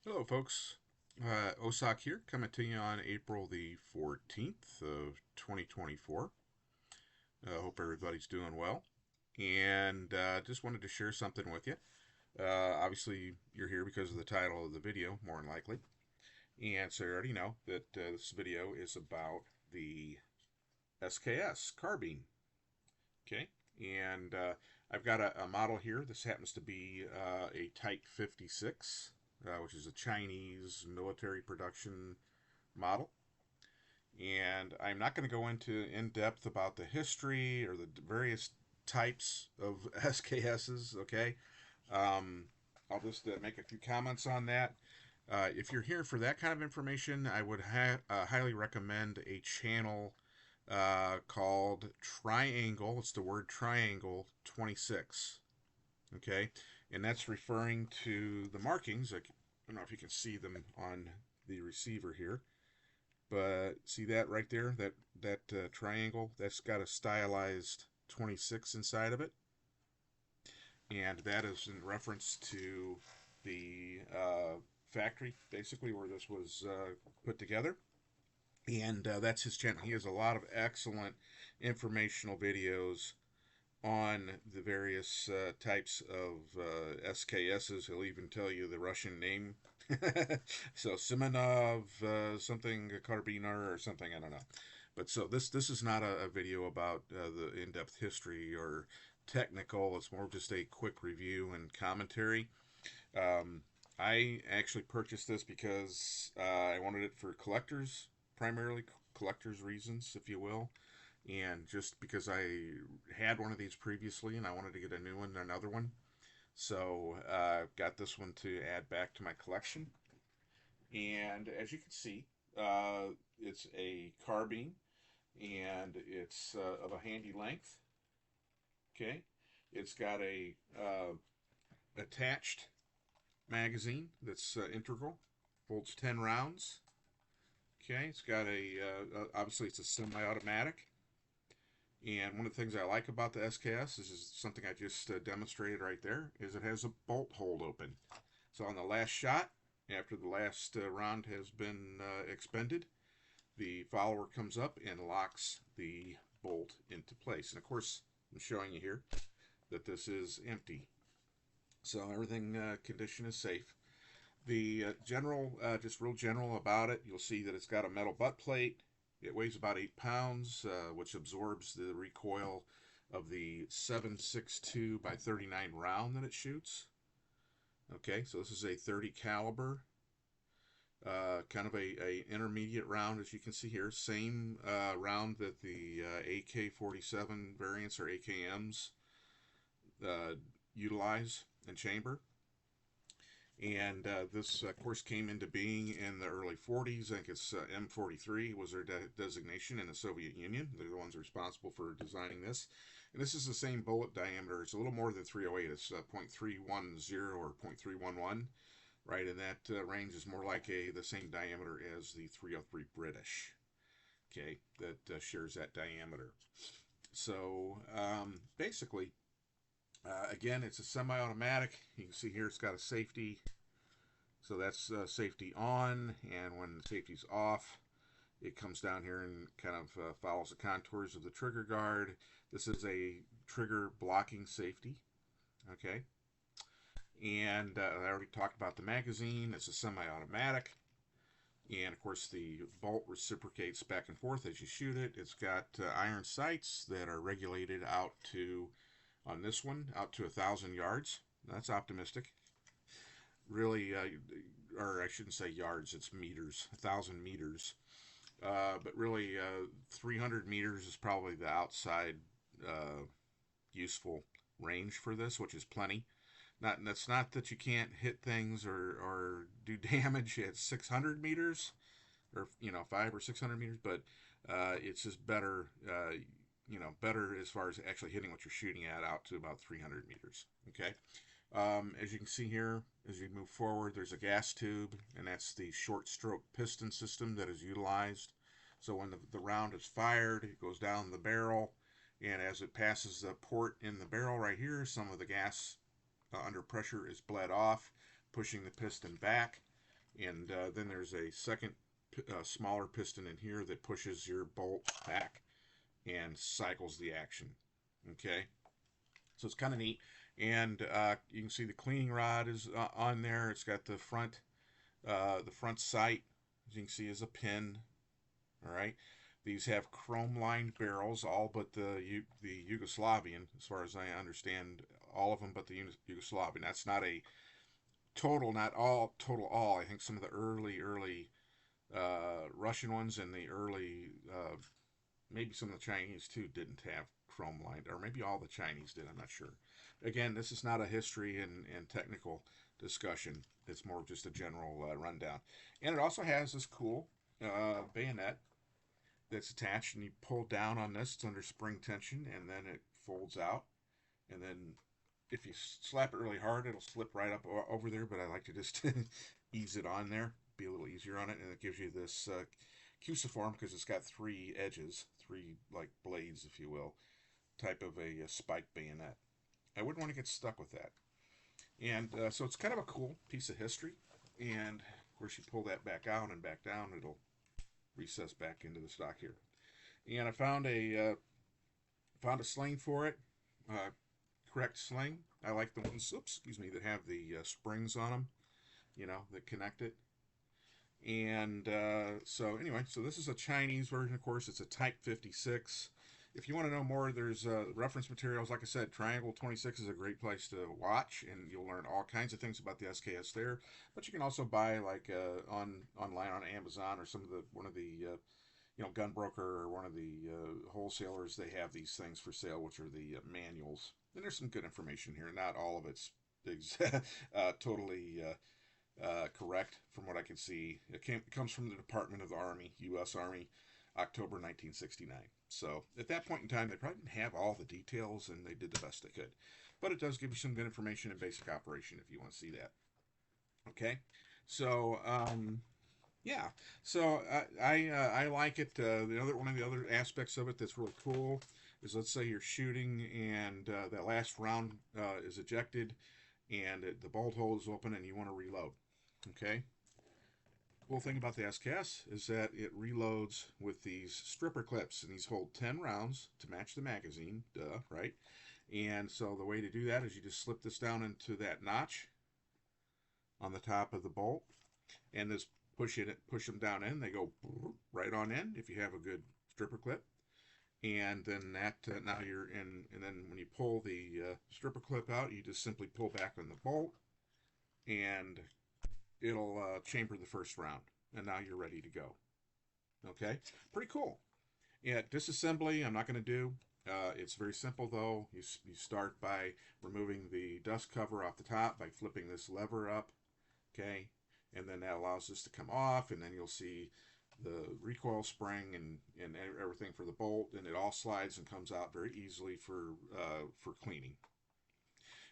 Hello, folks. Osak here, coming to you on April the 14th of 2024. Hope everybody's doing well. And just wanted to share something with you. Obviously, you're here because of the title of the video, more than likely. And so you already know that this video is about the SKS Carbine. Okay. And I've got a model here. This happens to be a Type 56, which is a Chinese military production model. And I'm not going to go into in depth about the history or the various types of SKSs, okay? Um, I'll just make a few comments on that. If you're here for that kind of information, I would highly recommend a channel called Triangle. It's the word Triangle 26. Okay, and that's referring to the markings. I don't know if you can see them on the receiver here, but see that right there, that triangle, that's got a stylized 26 inside of it, and that is in reference to the factory, basically, where this was put together. And that's his channel. He has a lot of excellent informational videos on the various types of SKSs. He'll even tell you the Russian name. So Simonov, something Karbinar or something, I don't know. But so this is not a video about the in-depth history or technical. It's more just a quick review and commentary. Um, I actually purchased this because I wanted it for collectors, primarily collectors reasons, if you will, and just because I had one of these previously and I wanted to get a new one, another one. So got this one to add back to my collection. And as you can see, it's a carbine and it's of a handy length. Okay, it's got a attached magazine that's integral, holds 10 rounds. Okay, it's got obviously it's a semi-automatic. And one of the things I like about the SKS is something I just demonstrated right there, is it has a bolt hold open. So on the last shot, after the last round has been expended, the follower comes up and locks the bolt into place. And of course, I'm showing you here that this is empty. So everything condition is safe. The just real general about it, you'll see that it's got a metal butt plate. It weighs about 8 pounds, which absorbs the recoil of the 7.62 by 39 round that it shoots. Okay, so this is a 30 caliber, kind of a intermediate round, as you can see here. Same round that the AK-47 variants or AKMs utilize in chamber. And this, of course, came into being in the early 40s. I think it's M43 was their designation in the Soviet Union. They're the ones responsible for designing this. And this is the same bullet diameter. It's a little more than 308. It's 0.310 or 0.311. Right, and that range is more like the same diameter as the 303 British. Okay, that shares that diameter. So basically, again, it's a semi-automatic. You can see here it's got a safety. So that's safety on, and when safety's off, it comes down here and kind of follows the contours of the trigger guard. This is a trigger blocking safety. Okay. And I already talked about the magazine. It's a semi-automatic. And of course, the bolt reciprocates back and forth as you shoot it. It's got iron sights that are regulated out to, on this one, out to 1,000 yards. That's optimistic. Really, or I shouldn't say yards, it's meters, 1,000 meters. But really, 300 meters is probably the outside useful range for this, which is plenty. That's not that you can't hit things or do damage at 600 meters, or 500 or 600 meters, but it's just better, better as far as actually hitting what you're shooting at out to about 300 meters. Okay. As you can see here, as you move forward, there's a gas tube, and that's the short stroke piston system that is utilized. So when the round is fired, it goes down the barrel, and as it passes the port in the barrel right here, some of the gas under pressure is bled off, pushing the piston back. And then there's a second smaller piston in here that pushes your bolt back and cycles the action. Okay, so it's kind of neat. And you can see the cleaning rod is on there. It's got the front sight, as you can see, is a pin. All right. These have chrome-lined barrels, all but the Yugoslavian, as far as I understand, all of them but the Yugoslavian. That's not a total, not all, total all. I think some of the early Russian ones and the early, maybe some of the Chinese too, didn't have chrome lined, or maybe all the Chinese did. I'm not sure. Again, this is not a history and technical discussion. It's more just a general rundown. And it also has this cool bayonet that's attached, and you pull down on this. It's under spring tension, and then it folds out. And then if you slap it really hard, it'll slip right up over there. But I like to just ease it on there, be a little easier on it, and it gives you this cruciform because it's got three edges, three like blades, if you will, type of a spike bayonet. I wouldn't want to get stuck with that. And so it's kind of a cool piece of history. And of course, you pull that back out and back down, it'll recess back into the stock here. And I found a sling for it, correct sling. I like the ones, excuse me, that have the springs on them, that connect it. And so anyway, so this is a Chinese version, of course. It's a Type 56. If you want to know more, there's reference materials. Like I said, Triangle 26 is a great place to watch, and you'll learn all kinds of things about the SKS there. But you can also buy like online on Amazon or one of the gun broker or one of the wholesalers. They have these things for sale, which are the manuals. And there's some good information here. Not all of it's totally correct from what I can see. It comes from the Department of the Army, U.S. Army, October 1969. So at that point in time, they probably didn't have all the details, and they did the best they could. But it does give you some good information in basic operation if you want to see that. Okay, so yeah, so I like it. One of the other aspects of it that's really cool is, let's say you're shooting and that last round is ejected, and the bolt hole is open, and you want to reload. Okay. Cool thing about the SKS is that it reloads with these stripper clips, and these hold 10 rounds to match the magazine, duh, right? And so the way to do that is you just slip this down into that notch on the top of the bolt, and just push them down in. They go right on in if you have a good stripper clip. And then that now you're in, and then when you pull the stripper clip out, you just simply pull back on the bolt, and it'll chamber the first round, and now you're ready to go. Okay, pretty cool. Yeah, disassembly I'm not going to do. It's very simple though. You start by removing the dust cover off the top by flipping this lever up. Okay, and then that allows this to come off, and then you'll see the recoil spring and everything for the bolt, and it all slides and comes out very easily for cleaning.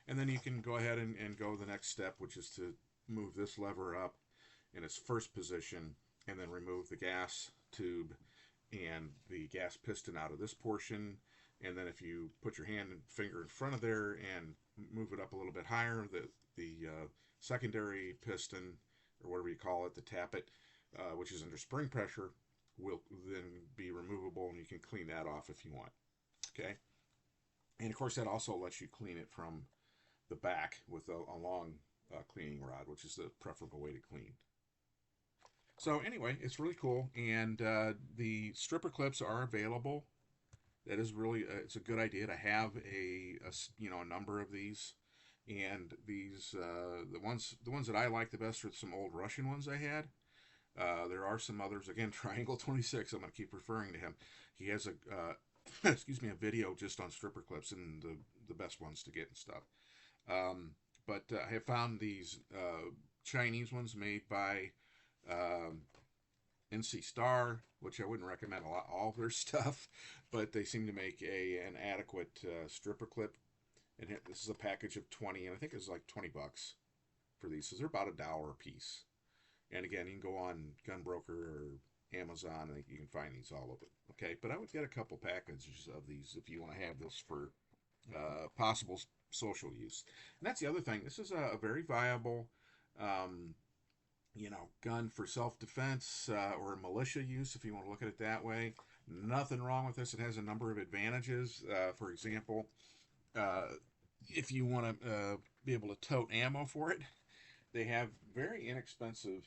And then you can go ahead and go the next step, which is to move this lever up in its first position, and then remove the gas tube and the gas piston out of this portion. And then if you put your hand and finger in front of there and move it up a little bit higher, the secondary piston, or whatever you call it, the tappet, which is under spring pressure, will then be removable, and you can clean that off if you want. Okay, and of course that also lets you clean it from the back with a long cleaning rod, which is the preferable way to clean. So anyway, it's really cool, and the stripper clips are available. That is really it's a good idea to have a number of these. And these the ones that I like the best are some old Russian ones I had. There are some others. Again, Triangle 26. I'm going to keep referring to him. He has a excuse me, a video just on stripper clips and the best ones to get and stuff. But I have found these Chinese ones made by NC Star, which I wouldn't recommend all of their stuff, but they seem to make an adequate stripper clip. And this is a package of 20, and I think it's like 20 bucks for these. So they're about $1 a piece. And again, you can go on Gunbroker or Amazon, and you can find these all over. Okay, but I would get a couple packages of these if you want to have this for possible social use. And that's the other thing. This is a very viable gun for self-defense or militia use, if you want to look at it that way. Nothing wrong with this. It has a number of advantages. For example, uh, if you want to be able to tote ammo for it, they have very inexpensive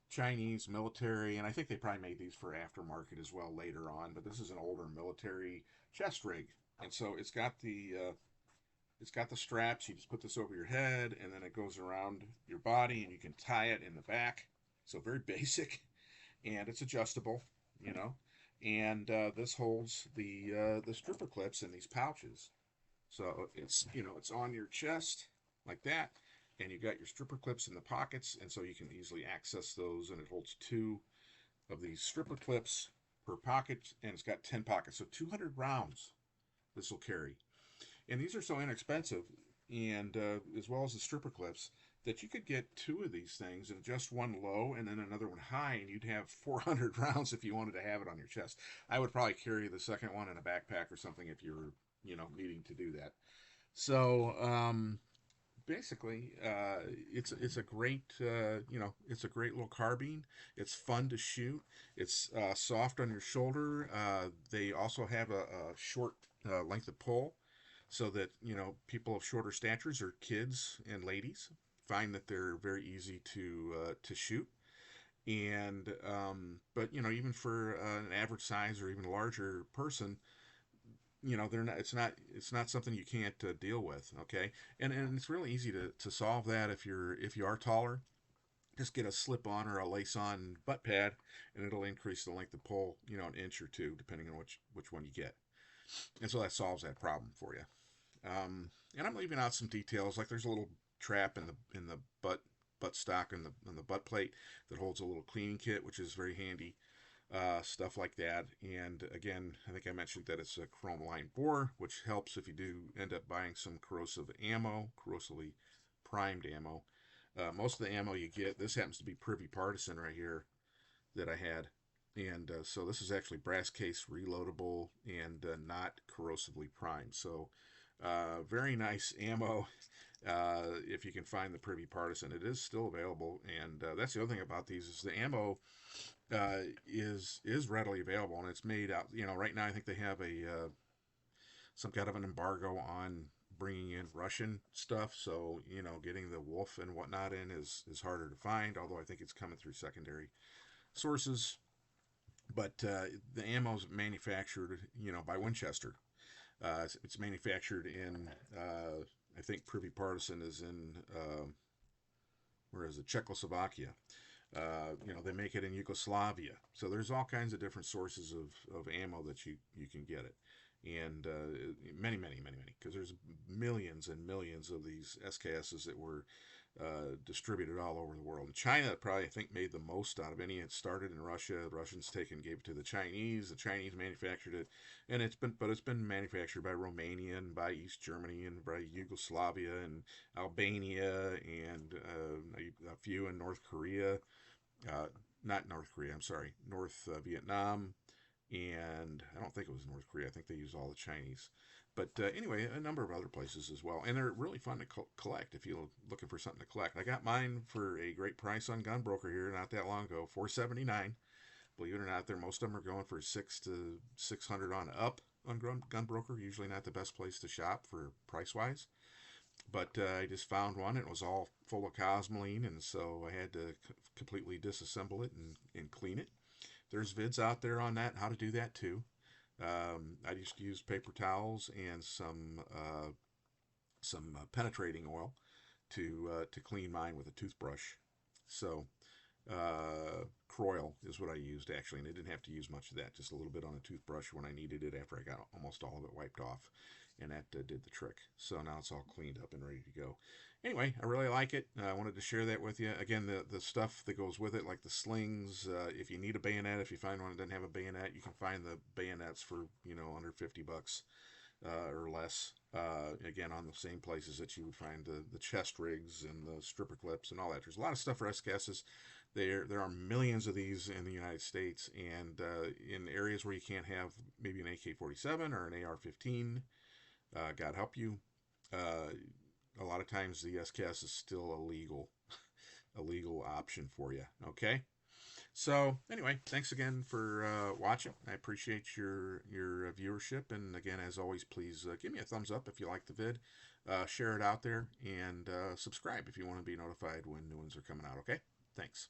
Chinese military, and I think they probably made these for aftermarket as well later on. But this is an older military chest rig, and so it's got the straps. You just put this over your head, and then it goes around your body, and you can tie it in the back. So very basic, and it's adjustable, you know. And this holds the stripper clips in these pouches. So it's on your chest like that, and you got your stripper clips in the pockets, and so you can easily access those. And it holds two of these stripper clips per pocket, and it's got 10 pockets, so 200 rounds this will carry. And these are so inexpensive, and as well as the stripper clips, that you could get two of these things and just one low and then another one high, and you'd have 400 rounds if you wanted to have it on your chest. I would probably carry the second one in a backpack or something if you were, needing to do that. So basically, it's a great it's a great little carbine. It's fun to shoot. It's soft on your shoulder. They also have a short length of pull, so that people of shorter statures or kids and ladies find that they're very easy to shoot. And but even for an average size or even larger person, they're not it's not something you can't deal with. Okay, and it's really easy to solve that if you are taller. Just get a slip on or a lace on butt pad, and it'll increase the length of pull, an inch or two, depending on which one you get. And so that solves that problem for you. And I'm leaving out some details, like there's a little trap in the butt stock and the butt plate that holds a little cleaning kit, which is very handy. Stuff like that. And again, I think I mentioned that it's a chrome line bore, which helps if you do end up buying some corrosive ammo, corrosively primed ammo. Most of the ammo you get, this happens to be Privy Partisan right here that I had. And so this is actually brass case reloadable and not corrosively primed. So very nice ammo if you can find the Privy Partisan. It is still available, and that's the other thing about these is the ammo is readily available, and it's made out. Right now I think they have a some kind of an embargo on bringing in Russian stuff, so getting the Wolf and whatnot in is harder to find. Although I think it's coming through secondary sources, but the ammo is manufactured by Winchester. It's manufactured in I think Privy Partisan is in where is it, Czechoslovakia. They make it in Yugoslavia. So there's all kinds of different sources of ammo that you can get it. And many, many, many, many, because there's millions and millions of these SKSs that were distributed all over the world. And China probably, I think, made the most out of any. It started in Russia. The Russians gave it to the Chinese. The Chinese manufactured it, and it's been manufactured by Romania and by East Germany and by Yugoslavia and Albania and a few in North Korea. Not North Korea. I'm sorry, North Vietnam, and I don't think it was North Korea. I think they use all the Chinese. But anyway, a number of other places as well, and they're really fun to collect if you're looking for something to collect. I got mine for a great price on Gunbroker here not that long ago, $479. Believe it or not, most of them are going for $600 on up on Gunbroker. Usually not the best place to shop for price wise, but I just found one. It was all full of cosmoline, and so I had to completely disassemble it and clean it. There's vids out there on that, how to do that too. I just use paper towels and some penetrating oil to clean mine with a toothbrush. So Croil is what I used actually, and I didn't have to use much of that. Just a little bit on a toothbrush when I needed it after I got almost all of it wiped off, and that did the trick. So now it's all cleaned up and ready to go. Anyway, I really like it. I wanted to share that with you. Again, the stuff that goes with it, like the slings. If you need a bayonet, if you find one that doesn't have a bayonet, you can find the bayonets for under $50 or less. Again, on the same places that you would find the chest rigs and the stripper clips and all that. There's a lot of stuff for SKSs. There are millions of these in the United States, and in areas where you can't have maybe an AK-47 or an AR-15, God help you. A lot of times the SKS is still illegal. a legal option for you. Okay. So anyway, thanks again for watching. I appreciate your viewership, and again, as always, please give me a thumbs up if you like the vid, share it out there, and subscribe if you want to be notified when new ones are coming out. Okay, thanks.